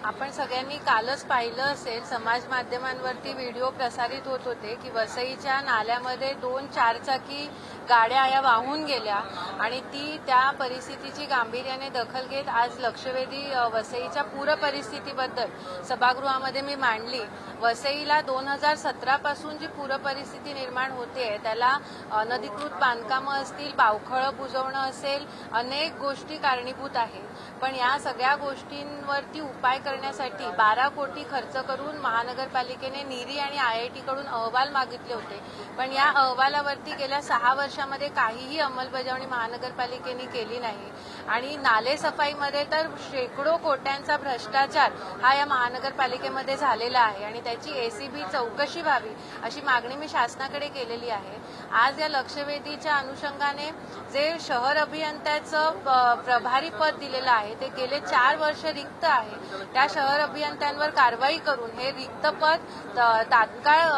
आपण सगळ्यांनी कालच पाहिलं असेल, समाज माध्यमांवरती व्हिडिओ प्रसारित होत होते की वसईच्या नाल्यामध्ये 2 चारचाकी गाड्या या वाहून गेल्या आणि ती त्या परिस्थितीची गांभीर्याने दखल घेत आज लक्षवेधी वसईच्या पूर परिस्थितीबद्दल सभागृहामध्ये मी मांडली। वसईला 2017 पासून जी पूर परिस्थिती निर्माण होते त्याला अनधिकृत बांधकामं असतील, बावखळं बुजवणं असेल, अनेक गोष्टी कारणीभूत आहेत। पण या सगळ्या गोष्टींवरती उपाय करण्यासाठी 12 कोटी खर्च करून महानगरपालिकेने नीरी आणि IIT कडून अहवाल मागितले होते, पण या अहवालावरती गेल्या 6 वर्षांमध्ये काहीही अंमलबजावणी महानगरपालिकेने केली नाही आणि नाले सफाईमध्ये तर शेकडो कोट्यांचा भ्रष्टाचार हा या महानगरपालिकेमध्ये झालेला आहे आणि त्याची ACB चौकशी व्हावी अशी मागणी मी शासनाकडे केलेली आहे। आज या लक्षवेधीच्या अनुषंगाने जे शहर अभियंत्याचं प्रभारी पद दिलेलं आहे ते गेले 4 वर्ष रिक्त आहे। त्या शहर अभियंत्यांवर कारवाई करून हे रिक्त पद तात्काळ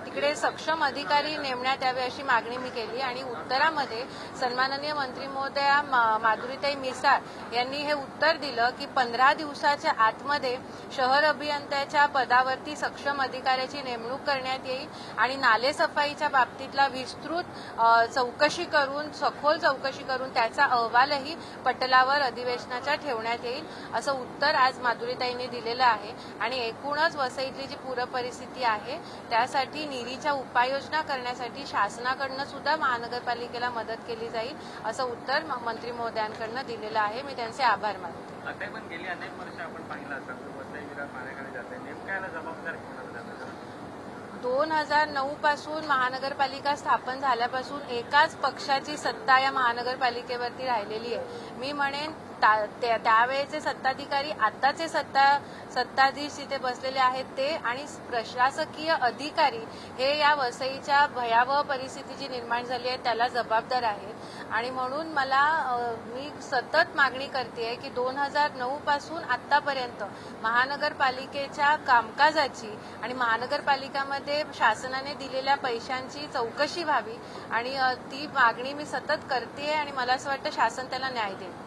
तिकडे सक्षम अधिकारी नेमण्यात यावे अशी मागणी मी केली आणि उत्तरामध्ये सन्माननीय मंत्री महोदया माधुरीताई मिसाळ यांनी हे उत्तर दिलं की 15 दिवसाच्या आतमध्ये शहर अभियंत्याच्या पदावरती सक्षम अधिकाऱ्याची नेमणूक करण्यात येईल आणि नाले सफाईच्या बाबतीतला विस्तृत चौकशी करून सखोल चौकशी करून त्याचा अहवालही पटलावर अधिवेशनाच्या ठेवण्यात येईल असं उत्तर आज माधुरीताईंनी दिलेलं आहे। आणि एकूणच वसईतली जी पूर परिस्थिती आहे त्यासाठी नीरीच्या उपाययोजना करण्यासाठी शासनाकडनं सुद्धा महानगरपालिकेला मदत केली जाईल असं उत्तर मंत्री महोदयांकडनं दिलेलं आहे। मी त्यांचे आभार मानते। आता पण गेली अनेक वर्ष आपण पाहिलं असेल वसई विरार पाण्याखाली जाते, नेमकं याला जबाबदार कोणाला जाणार? 2009 पासून महानगरपालिका स्थापन झाल्यापासून एकाच पक्षाची सत्ता या महानगरपालिकेवरती राहिलेली आहे। मी म्हणेन त्यावेळेचे सत्ताधिकारी आताचे सत्ताधीश तिथे बसलेले आहेत ते आणि प्रशासकीय अधिकारी हे या वसईच्या भयावह परिस्थिती जी निर्माण झाली आहे त्याला जबाबदार आहेत आणि म्हणून मी सतत मागणी करते की 2009 पासून आतापर्यंत महानगरपालिकेच्या कामकाजाची आणि महानगरपालिकामध्ये शासनाने दिलेल्या पैशांची चौकशी व्हावी आणि ती मागणी मी सतत करते आणि मला असं वाटतं शासन त्याला न्याय देईल।